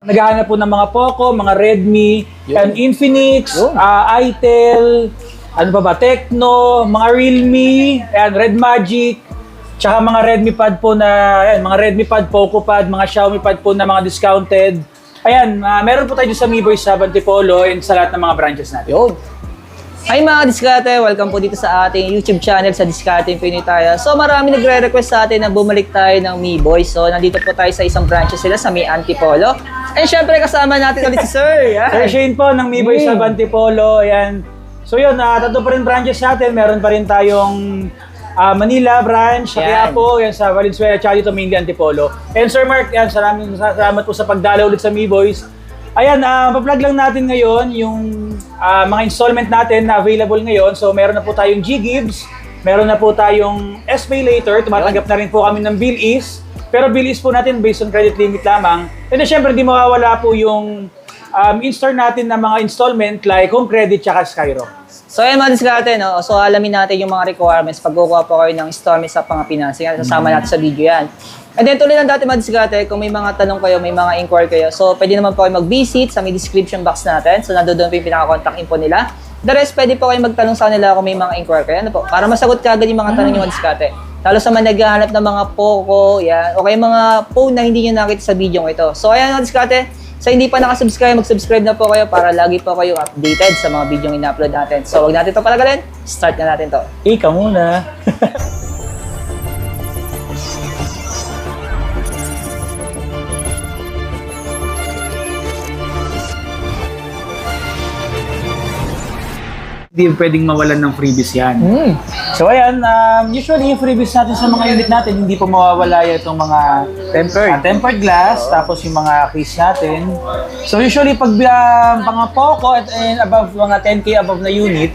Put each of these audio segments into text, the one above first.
naghahanap po ng mga Poco, mga Redmi, and Infinix, Itel, ano pa ba, Tecno, mga Realme, and Red Magic, tsaka mga Redmi Pad po na, ayan, mga Redmi Pad, Poco Pad, mga Xiaomi Pad po na mga discounted. Ayan, meron po tayo sa Mi Boy sa Antipolo and sa lahat ng mga branches natin. Yun. Hi mga diskarte, welcome po dito sa ating YouTube channel sa Diskarte Pinoy tayo. So marami nagre-request sa atin na bumalik tayo ng Mi Boy. So nandito po tayo sa isang branches sila sa May Antipolo. And syempre kasama natin ulit si Sir. Yan. Sir Shane po ng Mi Boy sa Antipolo. Ayan. So yun, tatlo pa rin branches natin. Meron pa rin tayong Manila branch, sa Quiapo, yan sa Valenzuela, tsaka dito mainly Antipolo. And Sir Mark, yan, salamat po sa pagdalaw ulit sa Mi Boys. Ayan, pa-plug lang natin ngayon yung mga installment natin na available ngayon. So meron na po tayong G-Gibbs, meron na po tayong S-Pay Later, tumatanggap na rin po kami ng Bill-Is. Pero Bill-Is po natin based on credit limit lamang. And syempre, di mawawala po yung in-store natin na mga installment like Home Credit tsaka Skyro. So ayan mga diskarte, no? So alamin natin yung mga requirements pag kukuha po kayo ng installment sa Pangasinan. Sasama natin sa video yan. And then tuloy lang dati mga diskarte, kung may mga tanong kayo, may mga inquiry kayo, so pwede naman po kayo mag-visit sa may description box natin. So nandoon po yung pinaka-contact info nila. The rest, pwede po kayo magtanong sa nila kung may mga inquiry kayo. Ano po? Para masagot ka agad yung mga tanong yung mga diskarte. Lalo sa mga naghahanap ng mga Poco, yan. O kaya mga phone na hindi nyo nakita sa video ito. So ayan mga diskarte. So hindi pa nakasubscribe, mag-subscribe na po kayo para lagi po kayo updated sa mga video yung ina-upload natin. So wag natin ito palagalin, start na natin to. Ika muna. Hindi pwedeng mawalan ng freebies yan. So ayan, usually yung freebies natin sa mga unit natin, hindi po mawawala itong mga tempered glass, tapos yung mga case natin. So usually pag mga Poco and above, mga 10K above na unit,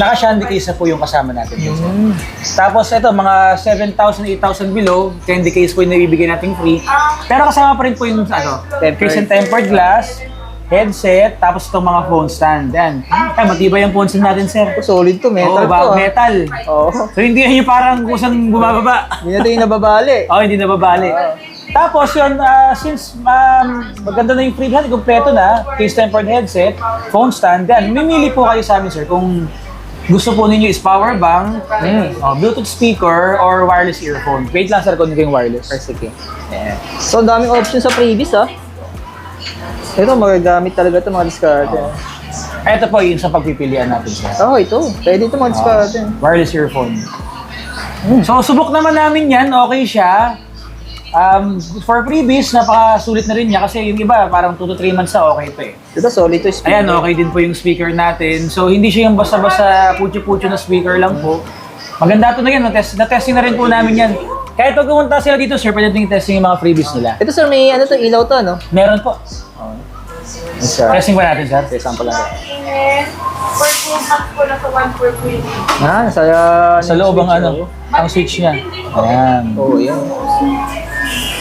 naka-shandy case na po yung kasama natin. Tapos ito, mga 7,000, 8,000 below, 10 case po yung nabibigay natin free. Pero kasama pa rin po yung case and tempered glass, headset, tapos itong mga phone stand. Yan. Ay, matibay yung phone stand natin, sir. Solid to, metal to. Metal. So hindi yan yung parang kusang bumababa. Hindi natin yung nababali. Hindi nababali. Tapos yun, since maganda na yung free hand, kompleto na, case tempered headset, phone stand, yan. Mimili po kayo sa amin, sir, kung gusto po ninyo is power bank, Bluetooth speaker, or wireless earphone. Wait lang, sir, kung hindi yung wireless. Sige. Yeah. So, daming options sa freebies, Ito, magagamit talaga ito mga diskarte. Ito po yung sa pagpipilian natin, sir. Ito. Pwede ito mga diskarte. Wireless earphone. So, subok naman namin yan. Okay siya. For freebies, napakasulit na rin niya kasi yung iba, parang 2 to 3 months na okay pa eh. Ito, solid to speaker. Ayan, okay din po yung speaker natin. So, hindi siya yung basta-basta putyo-putyo na speaker lang po. Maganda ito na yan. Na-testing na rin po namin yan. Kahit pag pumunta sila dito, sir, pwede natin testing yung mga freebies nila. Ito, sir, may ano to, ilaw to, no? Meron po. Testing ba natin, sir? Sample natin. For 2 months po na sa 1 per week. Sa loob ang switch niya. Ayan. Yan.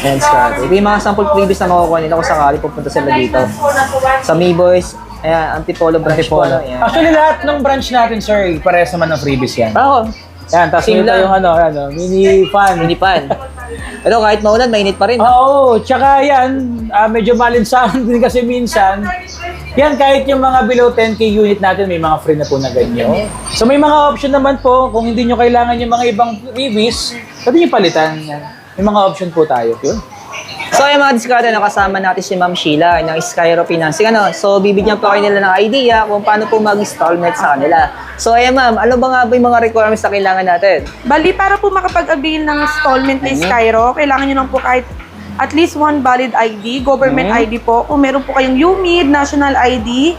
Ayan, diskarte. Ito yung mga sample freebies na makukuha nila kung sakali pupunta sila dito. Sa Mi Boys, ayan, Antipolo branch po. Actually, lahat ng branch natin, sir, parehas naman ng freebies yan. Yan, tapos Same ito lang. yung mini fan. Pero kahit maulan, mainit pa rin. Oo, tsaka yan, medyo malinsangan din kasi minsan. Yan, kahit yung mga below 10K unit natin, may mga free na po na ganyan. So may mga option naman po, kung hindi nyo kailangan yung mga ibang freebies, pwede nyo palitan. May mga option po tayo. Yun. So ayan mga diskarte, nakasama natin si Ma'am Sheila ng Skyro Financing. So bibigyan po kayo nila ng idea kung paano po mag-installment sa kanila. So ayan ma'am, ano ba nga ba yung mga requirements na kailangan natin? Bali, para po makapag-avail ng installment ni Skyro, kailangan nyo lang po kahit at least 1 valid ID, government ID po. Kung meron po kayong UMID, national ID,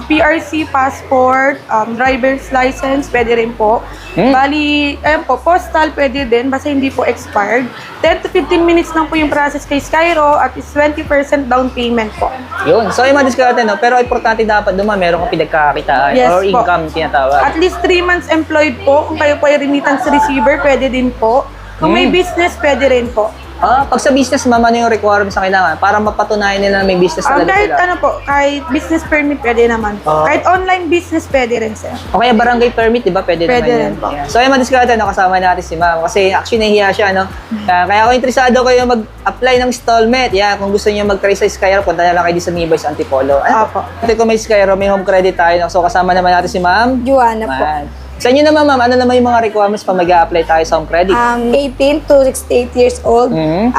PRC, passport, driver's license, pwede rin po. Bali, ayan po, postal pwede din, basta hindi po expired. 10 to 15 minutes lang po yung process kay Skyro at is 20% down payment po. Yun. So, yung mga diskarte, no? Pero importante dapat doon, meron kang pinagkakakitaan or income tinatawag. At least 3 months employed po. Kung kayo po ay remittance receiver, pwede din po. Kung may business, pwede rin po. Pag sa business, ma'am, ano yung requirements na kailangan para mapatunayan nila na may business talaga Kahit sila? ano po, kahit business permit pwede naman po. Kahit online business pwede rin, sir. O kaya barangay permit, di ba? Pwede Pwede naman rin yan. po. Ayan. So, ayun, madiskarte, kasama natin si ma'am. Kasi actually, nahihiya siya, no? Kaya kung interesado kayo mag-apply ng installment, kung gusto niyo mag-try sa Skyro, punta na lang kayo sa Miboy sa Antipolo. Apo. Ito kung may Skyro, may home credit tayo. No? So, kasama naman natin si ma'am. Juana po. Man. Sa inyo naman, ma'am, ano naman yung mga requirements pa mag-a-apply tayo sa home credit? 18 to 68 years old. Mhm.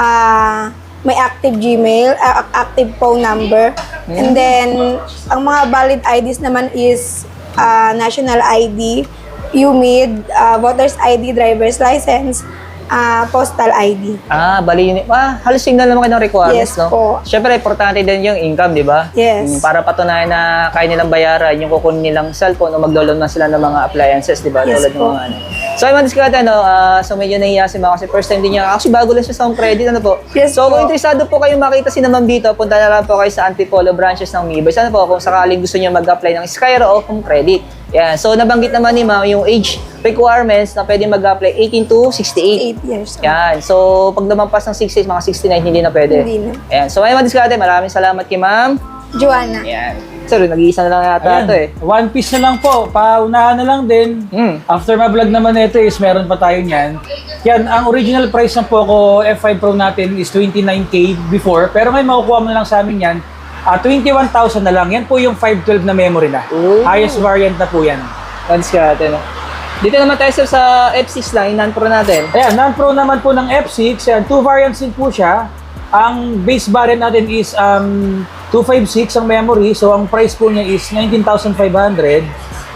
May active Gmail, active phone number. And then, ang mga valid IDs naman is national ID, UMID, voter's ID, driver's license, postal ID. Bali yun. Halos yun na naman kayo ng requirements, Yes no? po. Siyempre, importante din yung income, di ba? Yes. Para patunayan na kaya nilang bayaran yung kukunin nilang cellphone o mag-download na sila ng mga appliances, di ba? Yes Tulad ng po. mga ano. So, ay madiskarte, so medyo nahiya si Ma'am kasi first time din niya. Actually, bago lang siya sa home credit, ano po? Yes So, po. kung interesado po kayo makita si Ma'am dito, punta na lang po kayo sa Antipolo branches ng Miboy. Sana po, kung sakaling gusto niyo mag-apply ng Skyro o home credit. Yan. So, nabanggit naman ni Ma'am yung age requirements na pwede mag-apply 18 to 68. 8 years old. Yan. So, pag lumampas ng 68, mga 69, hindi na pwede. Hindi na. Ayan. So, ay madiskarte. Maraming salamat kay Ma'am. Juana. Yan. Sir, nag-iisa na lang yata ito eh. One piece na lang po. Paunahan na lang din. After ma-vlog naman ito is meron pa tayo niyan. Yan, ang original price ng Poco F5 Pro natin is 29K before. Pero ngayon makukuha mo na lang sa amin yan. 21,000 na lang. Yan po yung 512 na memory na. Ooh. Highest variant na po yan. Madiskarte, no? Dito naman tayo sir sa F6 lang, in-non-pro natin. Ayan, non-pro naman po ng F6. Yan, 2 variants din po siya. Ang base variant natin is 256 ang memory. So, ang price po niya is 19,500.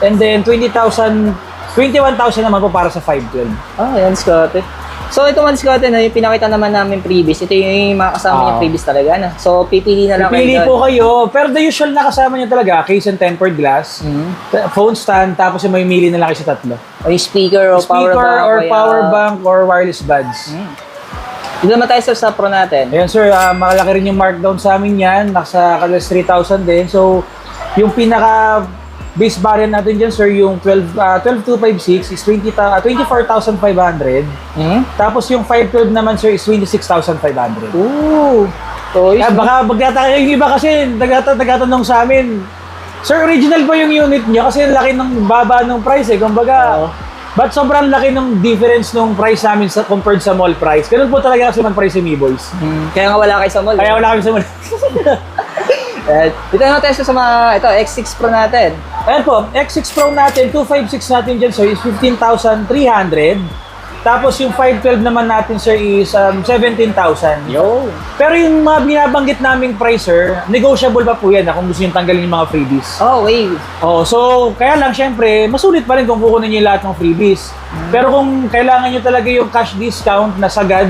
And then, 21,000 naman po para sa 512. Yan, diskarte. So, ito mga diskarte na yung pinakita naman namin previous. Ito yung mga kasama niya previous talaga. No? So, pipili na lang Pipili kayo po doon. kayo. Pero the usual na kasama niya talaga, case and tempered glass, phone stand, tapos yung may mili na lang kayo sa tatlo. O yung speaker o power Speaker bank. or kaya- power bank or wireless buds. Dito naman tayo sir sa Pro natin. Ayan sir, malaki rin yung markdown sa amin yan. Nasa kalas 3,000 din. So, yung pinaka base variant natin dyan sir, yung 12256 is 24,500. Tapos yung 512 naman sir is 26,500. Ooh. Toys. Baka magtataka yung iba kasi nagtatanong sa amin, sir, original ba yung unit niya? Kasi ang laki ng baba ng price eh. Kumbaga, ba't sobrang laki ng difference ng price namin compared sa mall price? Ganun po talaga kasi mag-price si Miboys. Kaya nga wala kayo sa mall. Kaya wala kami sa mall. Dito naman tayo sa mga, ito, X6 Pro natin. Ayan po, X6 Pro natin, 256 natin dyan sir is 15,300. Tapos yung 512 naman natin sir is 17,000. Yo. Pero yung mga binabanggit naming price sir, negotiable pa po yan kung gusto nyo tanggalin yung mga freebies. Oh, wait. Oh, so kaya lang syempre, masulit pa rin kung kukunin niyo lahat ng freebies. Pero kung kailangan niyo talaga yung cash discount na sagad,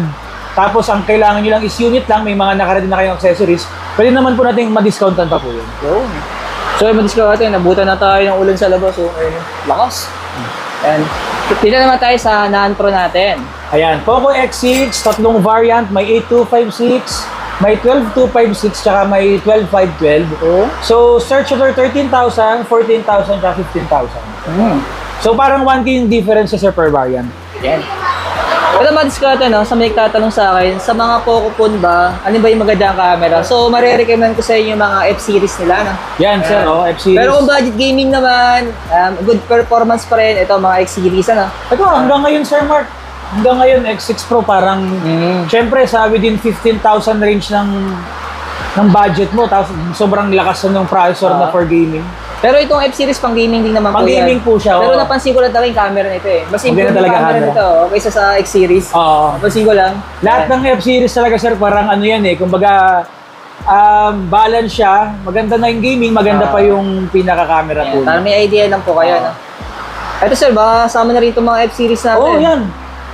tapos ang kailangan niyo lang is unit lang, may mga nakaready na kayong accessories, pwede naman po natin ma-discountan pa po yun. Yo. So, madiscover natin, nabutan na tayo ng ulan sa labas. So, ayun, lakas. And dito naman tayo sa non-pro natin. Ayan, Poco X6, tatlong variant, may 8256, may 12256, tsaka may 12512. Oh. So, search order 13,000, 14,000, tsaka 15,000. So, parang 1K yung difference sa per variant. Yan. Ito madiscover, no? Sa may nagtatanong sa akin, sa mga Poco phone ba, ano ba yung magandang camera? So, marirecommend ko sa inyo yung mga F-series nila, no? Yan, sir, F-series. Pero kung budget gaming naman, good performance pa rin, ito mga X-series, ano? Ito, hanggang ngayon, Sir Mark, hanggang ngayon, X6 Pro, parang, syempre, sa within 15,000 range ng budget mo, tapos sobrang lakas na ng processor na for gaming. Pero itong F-series pang gaming din naman Pang po yan. gaming po siya, Pero oo. napansin ko lang talaga yung camera nito eh. Mas Hindi improve na yung talaga camera camera. nito kaysa sa X-series. Oo. Napansin ko lang. Lahat ng F-series talaga, sir, parang ano yan eh, kumbaga, balance siya, maganda na yung gaming, maganda pa yung pinaka-camera po. Para may idea lang po kayo, no? Ito sir, baka sama na rito mga F-series natin. Oo, yan.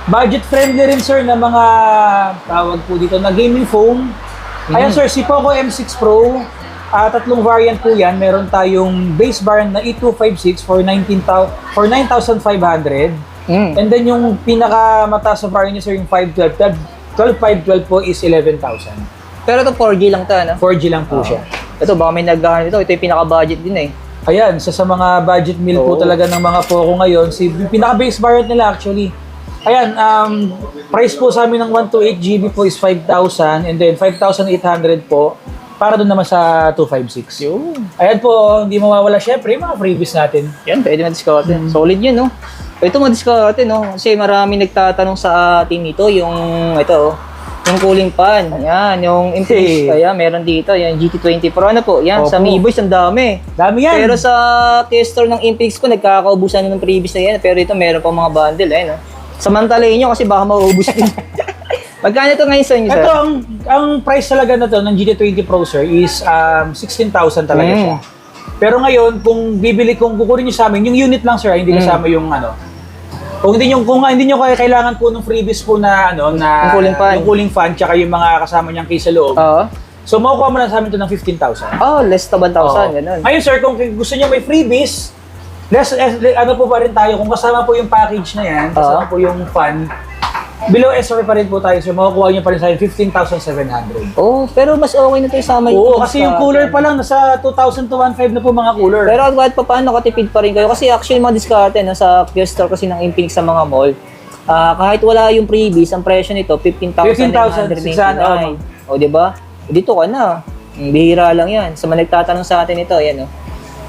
Budget friendly rin, sir, na mga tawag po dito na gaming phone. Ayan, sir, si Poco M6 Pro, tatlong variant po yan. Meron tayong base variant na E256 for 9,500. And then yung pinaka-mataas na variant niya, sir, yung 512. 12,512 po is 11,000. Pero ito 4G lang to, no? 4G lang po siya. Ito, baka may naghahan ito. Ito yung pinaka-budget din eh. Ayan, sa mga budget meal po talaga ng mga Poco ngayon, yung pinaka-base variant nila actually Ayan, price po sa amin ng 128 GB po is 5,000 and then 5,800 po para doon naman sa 256. Yun. Ayan po, hindi mawawala syempre yung mga freebies natin. Yan, pwede ma-discount. Solid yun, no? Ito ma-discount, no? Kasi marami nagtatanong sa atin ito, yung yung cooling fan. Yan, yung Impex. Kaya meron dito, yan, GT20 Pro. Ano po? Yan, sa Opo. Mi Boys, ang dami. Dami yan. Pero sa tester ng Impex po, nagkakaubusan ng previous na yan. Pero ito, meron pa mga bundle, no? Samantalayin nyo kasi baka mauubos din. Magkano ito ngayon sa inyo, sir? Ito, ang price talaga na to ng GT20 Pro, sir, is 16,000 talaga siya. Pero ngayon, kung kukunin nyo sa amin, yung unit lang, sir, hindi kasama yung Kung hindi nyo kailangan po ng freebies po na yung cooling fan. Yung cooling fan tsaka yung mga kasama niyang case sa loob. Oo. So makukuha mo lang sa amin ito ng 15,000. Oh, less to 1,000, ganun. Ngayon, sir, kung gusto niyo may freebies, ano po pa rin tayo, kung kasama po yung package na yan, kasama po yung fan, below SR pa rin po tayo, sir, makukuha niyo pa rin sa akin 15,700. Oh, pero mas okay na ito isama Oo, kasi yung cooler pa lang, nasa 2,000 to 1,500 na po mga cooler. Pero kahit pa paano, nakatipid pa rin kayo. Kasi actually, mga diskarte sa kiosk store kasi ng Infinix sa mga mall, kahit wala yung freebies, ang presyo nito, 15,999. O, di ba? Dito ka na. Bihira lang yan. Sa mga nagtatanong sa atin ito, yan,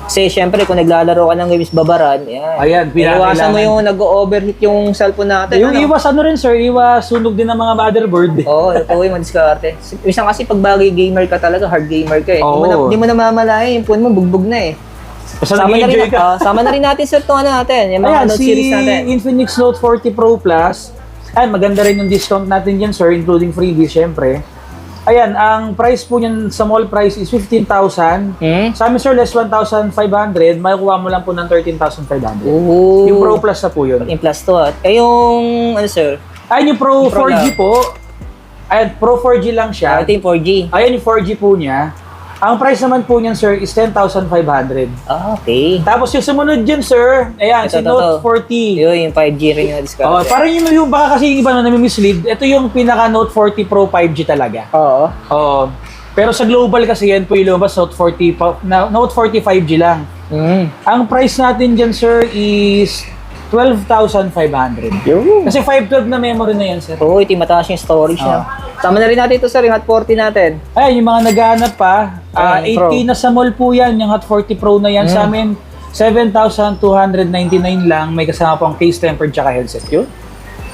Kasi syempre, kung naglalaro ka ng games babaran, yan. Ayan, iwasan mo yung nag-overheat yung cellphone natin. Yung iwas rin, sir, iwas sunog din ng mga motherboard. Oo, ito yung mga diskarte. Minsan kasi pag bagay gamer ka talaga, hard gamer ka eh. Oo. Hindi mo na mamalayan, yung phone mo bugbog na eh. Basta Sama na, nag-enjoy rin, ka. sama na rin natin sir itong natin, yung Ayan, mga Note si series natin. Infinix Note 40 Pro Plus. Ayan, maganda rin yung discount natin dyan, sir, including freebies, syempre. Ayan, ang price po niyan sa mall price is 15,000. Sa amin, sir, less 1,500. Makukuha mo lang po ng 13,500. Oo. Yung Pro Plus na po yun. Yung plus to yung, sir? Ayun yung Pro Pro 4G lang. po. Ayan, Pro 4G lang siya. Ito yung 4G. Ayan yung 4G po niya. Ang price naman po niyan, sir, is 10,500. Okay. Tapos yung sumunod dyan, sir, ayan, si Ito. Note 40. Yung 5G rin yung discount. Oh, parang yung baka kasi yung iba na nami-mislead, ito yung pinaka Note 40 Pro 5G talaga. Oo. Oo. Pero sa global kasi yan po yung lumabas Note 40 Note 40 5G lang. Ang price natin dyan, sir, is 12,500. Yun. Kasi 512 na memory na yan, sir. Oo, ito yung mataas yung storage na. Tama na rin natin ito sir, yung Hot 40 natin. Ayan, yung mga naghahanap pa, Ayan, 8K na sa mall po yan, yung Hot 40 Pro na yan sa amin. 7,299 lang, may kasama pang case tempered tsaka headset. Yun.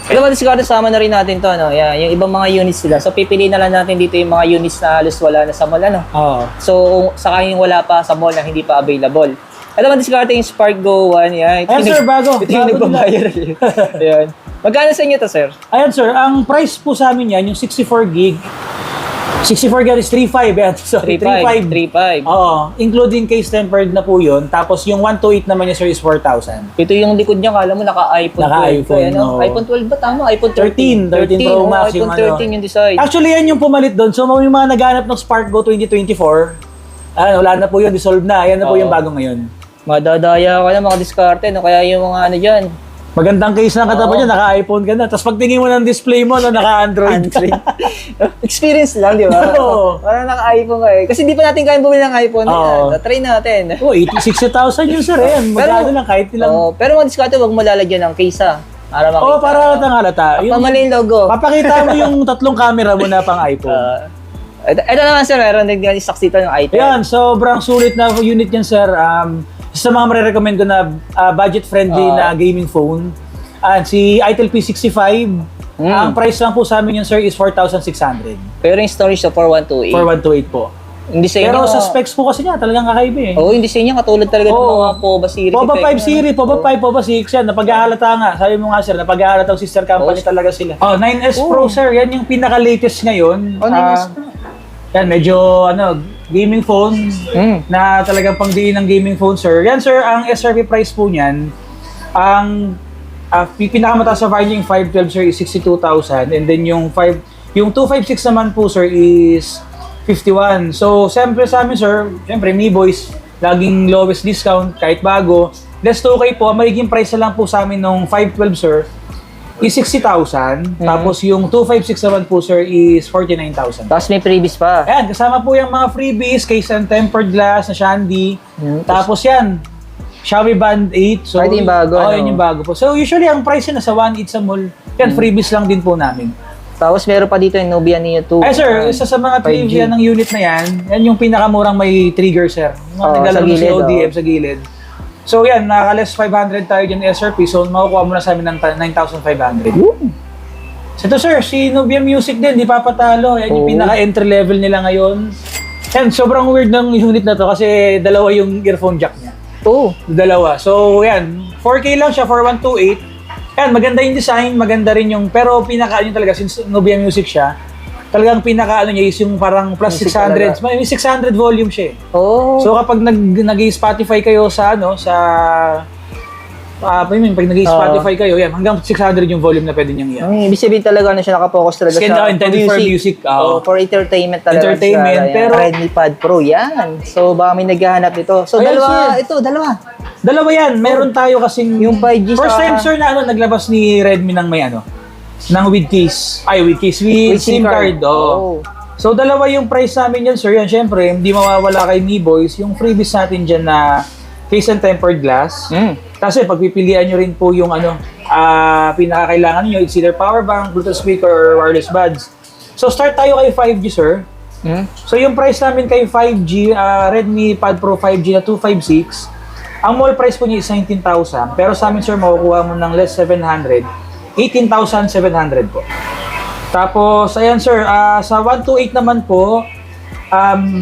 Ito ba discard sama na rin natin to, Yan, yung ibang mga units nila. So pipiliin na lang natin dito yung mga units na halos wala na sa mall, Oo. So saka yung wala pa sa mall na hindi pa available. Ito ba discard yung Spark Go 1, yan. Ayan, sir, bago. Ito yung Bago nagbabayar. Yan. Magkano sa inyo to, sir? Ayan, sir, ang price po sa amin yan, yung 64 gig. 64 gig is 3.5, yan. Sorry, 3.5. 3.5. Oo, including case tempered na po yun. Tapos yung 128 naman niya, sir, is 4,000. Ito yung likod niya, kala mo naka-iPhone 12. Naka-iPhone, Ano? no. iPhone 12 ba tama? iPhone 13. 13 Pro Max iPhone yung 13 yung design. Actually, yan yung pumalit doon. So, yung mga naghanap ng Spark Go 2024, wala na po yun, dissolve na. Ayan na po yung bago ngayon. Madadaya ka na mga diskarte, Kaya yung mga dyan. Magandang case ng katapat niya, naka-iPhone ka na. Tapos pagtingin mo ng display mo, naka-Android. Experience lang, di ba? Oo. Parang naka-iPhone ka eh. Kasi di pa natin kaya bumili ng iPhone. Oo. Try natin. Oh, 60,000 yun, sir. Ayan, magkano lang kahit ilang. Pero mga diskarte, huwag mo lalagyan ng case Para makita. Para halatang halata. Pamali yung logo. Papakita mo yung tatlong camera mo na pang iPhone. Ito naman sir, meron din stocks dito ng item. Ayan, sobrang sulit na unit yan, sir. Sa mga marirecommend ko na budget-friendly na gaming phone. Si Itel P65, ang price lang po sa amin yun, sir, is 4,600. Pero yung storage sa 4128. 4128 po. Yung design Pero niya, sa specs po kasi niya, talagang kakaiba eh. yung design niya katulad talaga ng mga POBA series. POBA 5 effect, series, POBA 5, POBA 6, yan. Napag-ahalata nga. Sabi mo nga, sir, napag-ahalata ang sister company talaga sila. 9S Pro, sir. Yan yung pinaka-latest ngayon. 9S Pro. Yan, medyo, gaming phone na talagang pangdiin ng gaming phone, sir. Yan, sir, ang SRP price po niyan, ang pinakamataas sa variant yung 512, sir, is 62,000. And then yung 256 naman po, sir, is 51. So, siyempre sa amin, sir, siyempre, Mi Boys, laging lowest discount, kahit bago. Less 2K po, magiging price na lang po sa amin nung 512, sir, is 60,000. Tapos yung 256 naman po, sir, is 49,000. Tapos may freebies pa. Ayan, kasama po yung mga freebies, case and tempered glass na Shandy. Tapos yan, Xiaomi Band 8. So, Pwede yung bago, yun yung bago po. So, usually, ang price yun nasa 1.8 sa mall. Yan, freebies lang din po namin. Tapos meron pa dito yung Nubia Neo 2. Ay sir, isa sa mga 5G. trivia ng unit na yan, yan yung pinakamurang may trigger sir. Mga Oo, naglalaro sa sa gilid, ODM sa gilid. So yan, naka-less 500 tayo dyan SRP, so makukuha mo na sa amin ng 9,500. So ito sir, si Nubia Music din, di papatalo. Yan yung Oo. pinaka-entry level nila ngayon. Yan, sobrang weird ng unit na to kasi dalawa yung earphone jack niya. Oh. Dalawa. So yan, 4K lang siya for 128. Yan, maganda yung design, maganda rin yung, pero pinaka ano talaga, since Nubia Music siya, talagang pinaka ano niya is yung parang plus Music 600, may 600 volume siya eh. Oh. So kapag nag-Spotify kayo sa ano, sa pag nag-Spotify kayo, yan, hanggang 600 yung volume na pwede niyang yan. Ibig sabihin talaga na siya nakapokus talaga Skin sa intended for music. Oh, for entertainment talaga. Entertainment, siya. pero- Redmi Pad Pro, yan. So baka may naghahanap nito. So Ayan, dalawa, sir. dalawa. Dalawa yan, meron tayo kasing Yung 5G first sa- time sir na ano naglabas ni Redmi ng may ano, ng with case. Ay, with case, with SIM card. Oh. So dalawa yung price namin yan sir. Yan syempre, hindi mawawala kay Niboys yung freebies natin dyan na case and tempered glass. Kasi pagpipilian nyo rin po yung ano, pinakakailangan nyo, it's either power bank, Bluetooth speaker, or wireless buds. So start tayo kay 5G sir. So yung price namin kay 5G, Redmi Pad Pro 5G na 256, ang mall price po niya is 19,000. Pero sa amin sir, makukuha mo ng less 700, 18,700 po. Tapos, ayan sir, sa 128 naman po,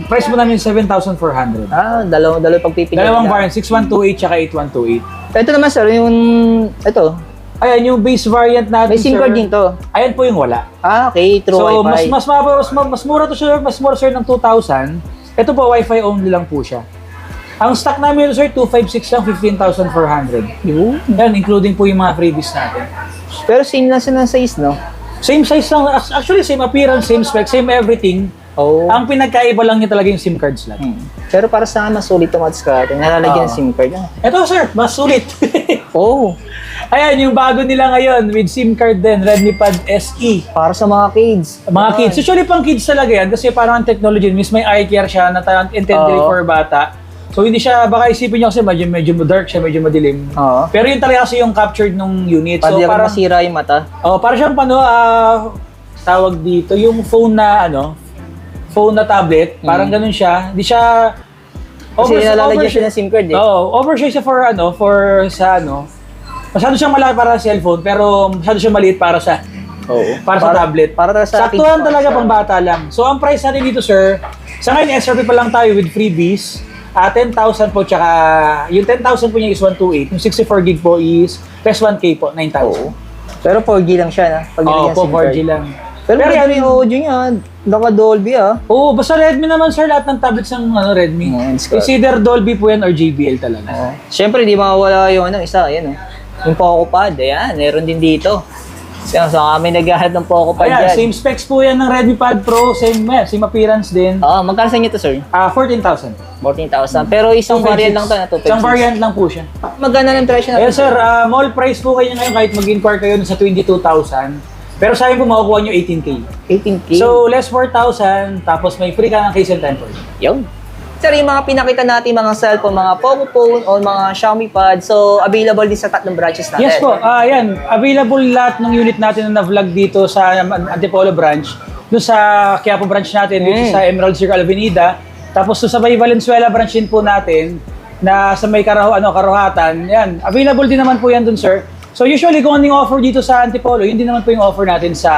price mo namin 7,400. Dalawang pagpipilian. Dalawang na. variant, 6128 tsaka 8128. Ito naman sir, ito. Ayan, yung base variant natin May SIM sir. card din to. Ayan po yung wala. Okay, true So, Wi-Fi. mas mura to sir, mas mura sir ng 2,000. Ito po, Wi-Fi only lang po siya. Ang stock namin ito sir, 256 lang, 15,400. Yan, including po yung mga freebies natin. Pero same lang sila ng size, no? Same size lang, actually same appearance, same spec, same everything. Oh. Ang pinagkaiba lang niya talaga yung SIM card slot. Pero para sa akin, mas sulit itong ads ka. Nalalagyan ng SIM card. Ito sir, mas sulit. Oh. Ayan, yung bago nila ngayon with SIM card din, Redmi Pad SE. Para sa mga kids. Mga kids. Usually pang kids talaga yan kasi parang ang technology, miss may eye care siya na intended Oo. for bata. So hindi siya, baka isipin niyo kasi medyo dark siya, medyo madilim. Oo. Pero yun talaga kasi yung captured nung unit. Pwede So rin parang, masira yung mata. parang siyang tawag dito, yung phone na tablet, parang ganun siya. Hindi siya, Kasi nalalagyan siya ng SIM card eh. Oo, overshare siya masyado siyang malaki para sa cellphone, pero masyado siyang maliit para sa para sa tablet. Para sa Saktuhan kids, talaga para sa- pang bata lang. So ang price natin dito sir, sa ngayon SRP pa lang tayo with freebies. 10,000 po, tsaka yung 10,000 po niya is 128. Yung 64 gig po is plus 1K po, 9,000. Pero 4G lang siya, na? Pag Oo nilagyan po, SIM card. 4G lang. Pero Pero maganda yan- yung audio niya. Naka-Dolby Oo, basta Redmi naman sir, lahat ng tablets ng Redmi. it's good. It's either Dolby po yan or JBL talaga. Siyempre, di mawawala yung isa, ayan Yung Poco Pad, ayan, meron din dito. So kami naghahanap ng Poco Pad Ayan, yan. same specs po yan ng Redmi Pad Pro, same appearance din. Magkano sa inyo to, sir? 14,000. 14,000. Pero isang variant lang to na to. Isang variant lang po siya. Magkano ng presyo na Ayan sir, mall price po kayo ngayon kahit mag-inquire kayo sa 22,000. Pero sa akin po makukuha nyo 18K. 18K. So less 4,000, tapos may free ka ng case and temper. Yun. Sir, yung mga pinakita natin mga cellphone, mga Poco Phone o mga Xiaomi Pad, so available din sa tatlong branches natin. Yes po, ayan, available lahat ng unit natin na na-vlog dito sa Antipolo branch. Doon sa Quiapo branch natin, dito sa Emerald Circle Avenida. Tapos doon sa may Valenzuela branch din po natin, na sa may Karuhatan. Yan, available din naman po yan doon sir. So usually kung anong offer dito sa Antipolo, yun din naman po yung offer natin sa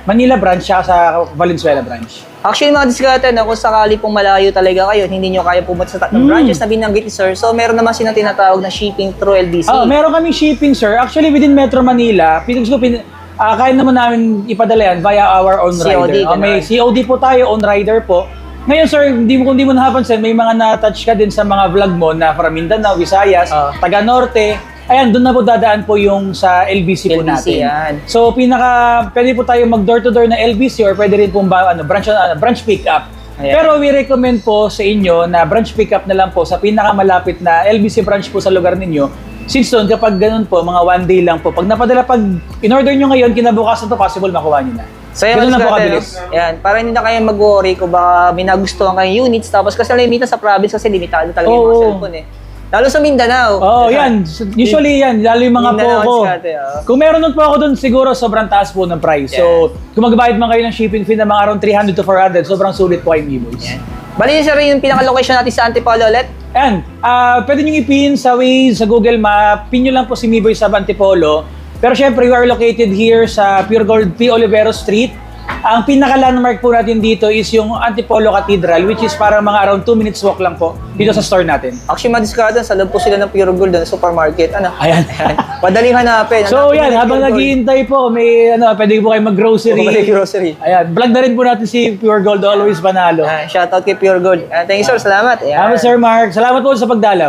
Manila branch at sa Valenzuela branch. Actually, mga diskarte na kung sakali pong malayo talaga kayo, hindi nyo kaya pumunta sa tatlong branches na binanggit ni sir, so meron naman silang tinatawag na shipping through LBC. Meron kaming shipping sir. Actually within Metro Manila, kaya naman namin ipadala yan via our own COD, rider. May COD po tayo, own rider po. Ngayon sir, kung di mo napapansin, may mga na-touch ka din sa mga vlog mo na from Mindanao, Visayas, taga Norte. Ayan, doon na po dadaan po yung sa LBC po natin. Yan. So pwede po tayo mag door-to-door na LBC or pwede rin po branch pick-up. Ayan. Pero we recommend po sa inyo na branch pick-up na lang po sa pinakamalapit na LBC branch po sa lugar ninyo. Since doon, kapag ganun po, mga one day lang po. Pag in-order nyo ngayon, kinabukasan to possible makuha nyo na. So yan, Ganun mga na po diskarte, kabilis. no? Yan, para hindi na kayo mag-worry kung baka may nagustuhan kayong units, tapos kasi limitan sa province kasi limitado talaga yung mga Oo. cellphone eh. Lalo sa Mindanao. Oo, yan. Usually yan, lalo yung mga Mindanao, Poco. Discarte, oo. Kung meron nun po ako dun, siguro sobrang taas po ng price. So, kung magbayad man kayo ng shipping fee na mga around 300 to 400, sobrang sulit po kay Miboys. Bali, sir, yung pinaka-location natin sa Antipolo ulit. Ayan, pwede nyo i-pin sa Waze, sa Google Map, pin nyo lang po si Miboy sa Antipolo. Pero syempre, we are located here sa Pure Gold P. Olivero Street. Ang pinaka-landmark po natin dito is yung Antipolo Cathedral, which is parang mga around 2 minutes walk lang po dito sa store natin. Actually, madiskarte, sa loob po sila ng Pure Gold na supermarket. Ano? Ayan. Madaling hanapin. So Hanapin yan, nila habang Pure Gold. naghihintay po, may pwede po kayo mag-grocery. Bumalik grocery. Ayan, vlog na rin po natin si Pure Gold, always panalo. Shoutout kay Pure Gold. Thank you, sir. Salamat. Ayan. Salamat Sir Mark, salamat po sa pagdalaw.